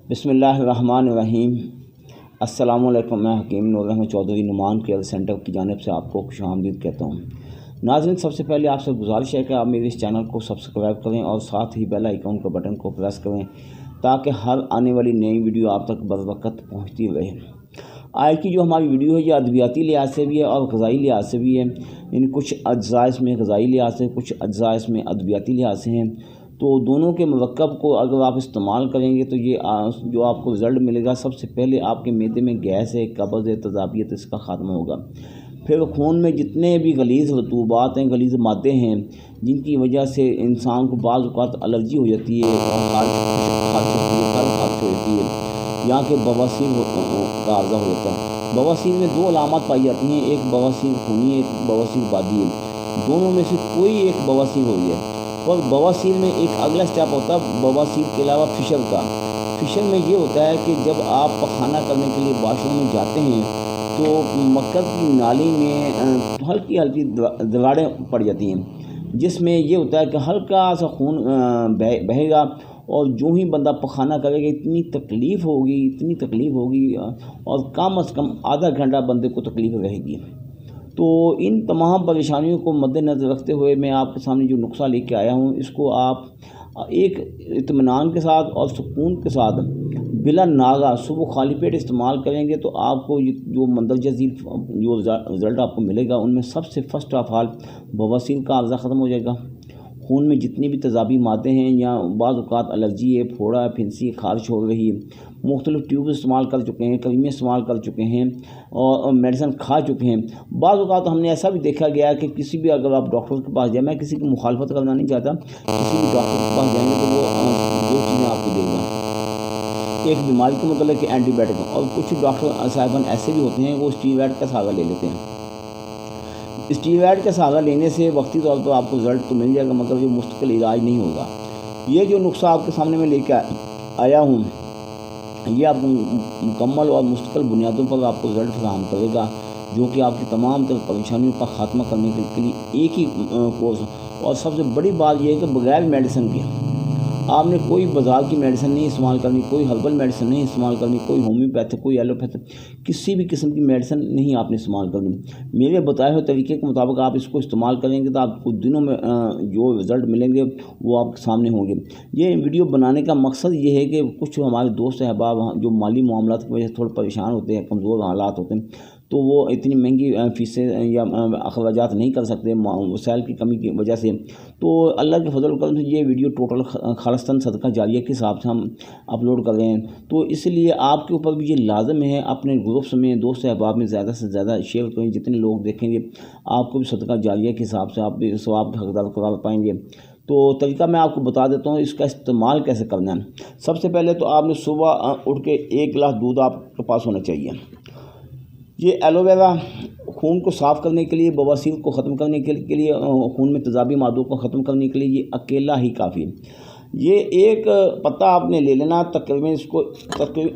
बिस्मिल्लाहिर्रहमानिर्रहीम। अस्सलामु अलैकुम। मैं हकीम नूर अहमद चौधरी नुमान केयर सेंटर की जानिब से आपको खुशामदीद कहता हूँ। नाज़रीन, सबसे पहले आपसे गुजारिश है कि आप मेरे इस चैनल को सब्सक्राइब करें और साथ ही बेल आइकन के बटन को प्रेस करें ताकि हर आने वाली नई वीडियो आप तक बरवक़्त पहुँचती रहे। आज की जो हमारी वीडियो है ये अद्वियाती लिहाज से भी है और ग़ज़ाई लिहाज से भी है, यानी कुछ अज्ज़ा इसमें ग़ज़ाई लिहाज से, कुछ अज्ज़ा इसमें अद्वियाती लिहाज से हैं। तो दोनों के मरकब को अगर आप इस्तेमाल करेंगे तो ये जो आपको रिज़ल्ट मिलेगा, सबसे पहले आपके मैदे में गैस है, कब्ज़ है, तज़ाबियत, इसका ख़ात्मा होगा। फिर खून में जितने भी गलीज़ रतूबात हैं, गलीज़ मादे हैं, जिनकी वजह से इंसान को बाज़ औक़ात एलर्जी हो जाती है और खारिश हो जाती है, यहाँ के बवासीर का अर्ज़ा हो जाता है। बवासीर में दो अलामत पाई जाती हैं, एक बवासीर खूनी है, एक बवासीर बादी है। दोनों में से कोई एक बवासीर हो जाए। और बवासीर में एक अगला स्टेप होता है बवासीर के अलावा फिशर का। फिशर में ये होता है कि जब आप पखाना करने के लिए वॉशरूम में जाते हैं तो मक्कत की नाली में हल्की हल्की दरारें पड़ जाती हैं, जिसमें ये होता है कि हल्का सा खून बहेगा और जो ही बंदा पखाना करेगा इतनी तकलीफ़ होगी और कम अज़ कम आधा घंटा बंदे को तकलीफ़ रहेगी। तो इन तमाम परेशानियों को मद्देनज़र रखते हुए मैं आपके सामने जो नुस्खा लेके आया हूँ, इसको आप एक इत्मीनान के साथ और सुकून के साथ बिला नागा सुबह खाली पेट इस्तेमाल करेंगे तो आपको जो मंदरजा झील जो रिज़ल्ट आपको मिलेगा, उनमें सबसे फर्स्ट ऑफ ऑल बवासीर का अर्ज़ा ख़त्म हो जाएगा। खून में जितनी भी तेज़ाबी मादे हैं या बाज़ औक़ात एलर्जी है, फोड़ा है, फिंसी, खारिश हो रही है, मुख्तलिफ़ ट्यूब इस्तेमाल कर चुके हैं, क्रीमें इस्तेमाल कर चुके हैं और मेडिसिन खा चुके हैं। बाज़ औक़ात हमने ऐसा भी देखा गया है कि किसी भी अगर आप डॉक्टर के पास जाए, मैं किसी की मुखालफत करना नहीं चाहता, किसी भी डॉक्टर के पास जाएंगे तो वो दो चीज़ें आपको देगा, एक बीमारी के मतलब एंटीबायोटिक, और कुछ डॉक्टर साहिबान ऐसे भी होते हैं वो स्टीरॉयड का सहारा ले लेते हैं। स्टीरॉयड का सहारा लेने से वक्ती तौर पर आपको रिज़ल्ट तो मिल जाएगा, मगर ये मुस्तकिल इलाज नहीं होगा। ये जो नुस्खा आपके सामने मैं लेकर आया हूँ, ये आपको मुकम्मल और मुस्तकिल बुनियादों पर आपको रिज़ल्ट फराहम करेगा, जो कि आपकी तमाम तर परेशानियों का ख़ात्मा करने के लिए एक ही कोर्स। और सबसे बड़ी बात यह है कि बग़ैर मेडिसिन के आपने कोई बाज़ार की मेडिसिन नहीं इस्तेमाल करनी, कोई हर्बल मेडिसिन नहीं इस्तेमाल करनी, कोई होम्योपैथिक, कोई एलोपैथिक, किसी भी किस्म की मेडिसिन नहीं आपने इस्तेमाल करनी। मेरे बताए हुए तरीके के मुताबिक आप इसको इस्तेमाल करेंगे तो आपको दिनों में जो रिज़ल्ट मिलेंगे वो आपके सामने होंगे। ये वीडियो बनाने का मकसद ये है कि कुछ हमारे दोस्त अहबाब जो माली मामलात की वजह से थोड़े परेशान होते हैं, कमज़ोर हालात होते हैं, तो वो इतनी महंगी फ़ीसें या अखराजात नहीं कर सकते वसाइल की कमी की वजह से। तो अल्लाह के फजल करम से ये वीडियो टोटल खालिस्तन सदका जारिया के हिसाब से हम अपलोड कर रहे हैं। तो इसलिए आपके ऊपर भी ये लाजम है अपने ग्रुप्स में, दोस्त अहबाब में ज़्यादा से ज़्यादा शेयर करें। जितने लोग देखेंगे आपको भी सदका जारिया के हिसाब से आप भी सवाब के हकदार करार पाएंगे। तो तरीका मैं आपको बता देता हूँ इसका इस्तेमाल कैसे करना है। सबसे पहले तो आपने सुबह उठ के 1 गिलास दूध आपके पास होना चाहिए। ये एलोवेरा खून को साफ़ करने के लिए, बवासीर को ख़त्म करने के लिए, खून में तेज़ाबी मादों को ख़त्म करने के लिए ये अकेला ही काफ़ी। ये एक पत्ता आपने ले लेना, तकरीबन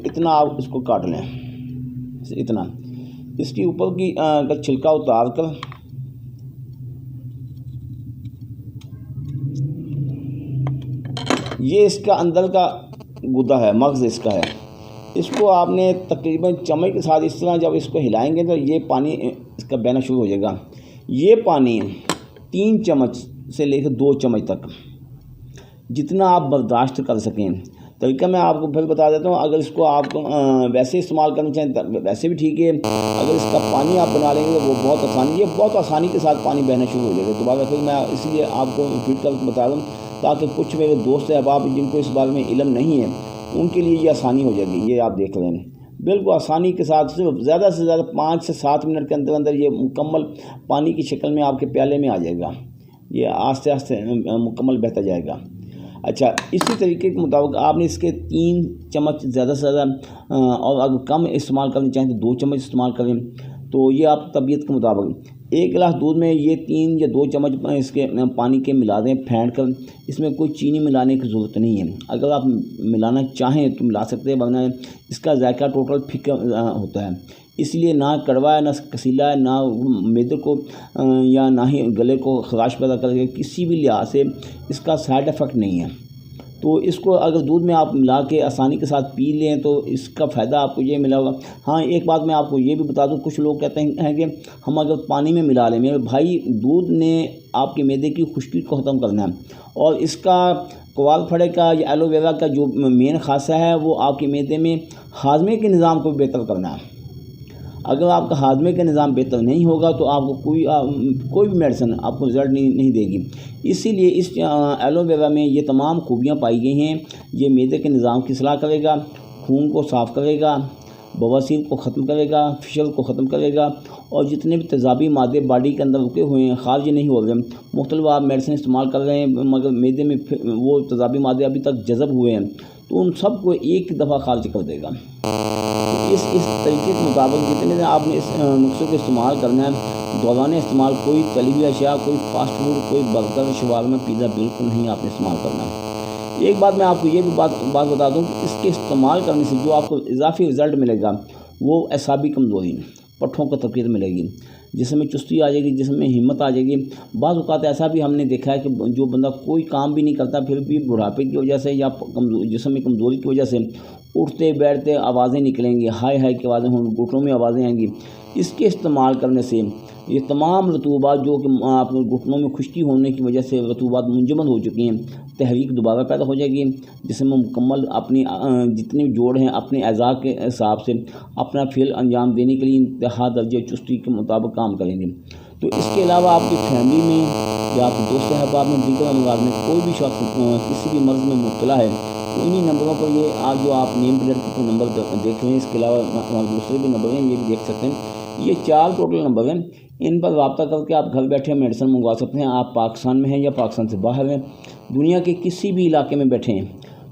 इतना आप इसको काट लें, इतना। इसके ऊपर की का छिलका उतार कर ये इसका अंदर का गुदा है, मग़ज़ इसका है, इसको आपने तकरीबन चम्मच के साथ इस तरह जब इसको हिलाएंगे तो ये पानी इसका बहना शुरू हो जाएगा। ये पानी 3 चम्मच से लेकर 2 चम्मच तक, जितना आप बर्दाश्त कर सकें। तरीका मैं आपको फिर बता देता हूँ। अगर इसको आप वैसे इस्तेमाल करना चाहें तो वैसे भी ठीक है, अगर इसका पानी आप बना लेंगे तो वो बहुत आसानी के साथ पानी बहना शुरू हो जाएगा। दोबारा फिर मैं इसलिए आपको रिपीट कर बता रहा हूँ ताकि कुछ मेरे दोस्त अहबाब जिनको इस बारे में इल्म नहीं है उनके लिए ये आसानी हो जाएगी। ये आप देख लें, बिल्कुल आसानी के साथ सिर्फ ज़्यादा से ज़्यादा 5 से 7 मिनट के अंदर अंदर ये मुकम्मल पानी की शक्ल में आपके प्याले में आ जाएगा। ये आस्ते आस्ते मुकम्मल बहता जाएगा। अच्छा, इसी तरीके के मुताबिक आपने इसके 3 चम्मच ज़्यादा से ज़्यादा, और अगर कम इस्तेमाल करना चाहें तो 2 चम्मच इस्तेमाल करें। तो ये आप तबीयत के मुताबिक 1 गिलास दूध में ये 3 या 2 चम्मच इसके पानी के मिला दें फेंट कर। इसमें कोई चीनी मिलाने की ज़रूरत नहीं है। अगर आप मिलाना चाहें तो मिला सकते हैं, वरना इसका जायका टोटल फीका होता है, इसलिए ना कड़वा है, ना कसीला है, ना मैदे को या ना ही गले को खराश पैदा करेगा। किसी भी लिहाज से इसका साइड इफ़ेक्ट नहीं है। تو اس کو اگر دودھ میں آپ ملا کے آسانی کے ساتھ پی لیں تو اس کا فائدہ آپ کو یہ ملا ہوگا۔ ہاں ایک بات میں آپ کو یہ بھی بتا دوں، کچھ لوگ کہتے ہیں کہ ہم اگر پانی میں ملا لیں، میرے بھائی دودھ نے آپ کے معدے کی خشکی کو ختم کرنا ہے، اور اس کا کوال پھڑے کا یا ایلو ویرا کا جو مین خاصہ ہے وہ آپ کے معدے میں ہاضمے کے نظام کو بہتر کرنا ہے۔ اگر آپ کا ہاضمے کا نظام بہتر نہیں ہوگا تو آپ کو کوئی بھی میڈیسن آپ کو رزلٹ نہیں دے گی۔ اسی لیے اس ایلو ویرا میں یہ تمام خوبیاں پائی گئی ہیں۔ یہ معدے کے نظام کی اصلاح کرے گا، خون کو صاف کرے گا، بواسیر کو ختم کرے گا، فشل کو ختم کرے گا، اور جتنے بھی تیزابی مادے باڈی کے اندر رکے ہوئے ہیں، خارج نہیں ہو رہے ہیں، مختلف آپ میڈیسن استعمال کر رہے ہیں مگر معدے میں وہ تیزابی مادے ابھی تک جذب ہوئے ہیں، تو ان سب کو ایک دفعہ خارج کر دے گا۔ اس طریقے کے مطابق جتنے دن آپ نے اس نسخے کو استعمال کرنا ہے، دوران استعمال کوئی تلی ہوئی اشیاء، کوئی فاسٹ فوڈ، کوئی برگر، شاورما، پیزا بالکل نہیں آپ نے استعمال کرنا ہے۔ ایک بات میں آپ کو یہ بھی بات بتا دوں کہ اس کے استعمال کرنے سے جو آپ کو اضافی رزلٹ ملے گا وہ اعصابی کمزوری، پٹھوں کو تقویت ملے گی، جسم میں چستی آ جائے گی، جسم میں ہمت آ جائے گی۔ بعض اوقات ایسا بھی ہم نے دیکھا ہے کہ جو بندہ کوئی کام بھی نہیں کرتا پھر بھی بڑھاپے کی وجہ سے یا جسم میں کمزوری کی وجہ سے اٹھتے بیٹھتے آوازیں نکلیں گی، ہائے ہائے کی آوازیں ہوں، گھٹنوں میں آوازیں آئیں گی۔ اس کے استعمال کرنے سے یہ تمام رطوبات جو کہ آپ گھٹنوں میں خشکی ہونے کی وجہ سے رطوبات منجمد ہو چکی ہیں، تحریک دوبارہ پیدا ہو جائے گی، جسم میں مکمل اپنی جتنے جوڑ ہیں اپنے اعضاء کے حساب سے اپنا فعل انجام دینے کے لیے انتہا درجہ چستی کے مطابق کام کریں گے۔ تو اس کے علاوہ آپ کی فیملی میں یا آپ کے دوست احباب میں، دیگر امراض میں کوئی بھی شخص کسی بھی مرض میں مبتلا ہے تو انہی نمبروں پر یہ آج جو آپ نیم پلیٹ کے نمبر دیکھ رہے ہیں، اس کے علاوہ دوسرے بھی نمبر ہیں، یہ بھی دیکھ سکتے ہیں۔ یہ 4 ٹوٹل نمبر ہیں، ان پر رابطہ کر کے آپ گھر بیٹھے میڈیسن منگوا سکتے ہیں۔ آپ پاکستان میں ہیں یا پاکستان سے باہر ہیں، دنیا کے کسی بھی علاقے میں بیٹھے ہیں،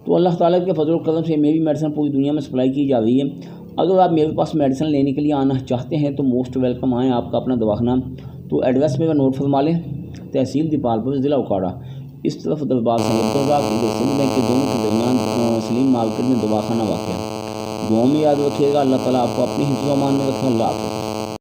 تو اللہ تعالیٰ کے فضل و کرم سے میری میڈیسن پوری دنیا میں سپلائی کی جا رہی ہے۔ اگر آپ میرے پاس میڈیسن لینے کے لیے آنا چاہتے ہیں تو موسٹ ویلکم آئیں، آپ کا اپنا دواخانہ تو ایڈریس میں نوٹ فرما لیں، تحصیل دیپالپور، ضلع اوکاڑہ، اس طرف دربار سید ادھر سندھ بینک کے دونوں کے درمیان سلیم مارکیٹ میں دواخانہ واقع ہے۔ دعاؤں میں یاد رکھیے گا، اللہ تعالیٰ آپ کو اپنی حفظ و امان میں رکھے۔ اللہ حافظ۔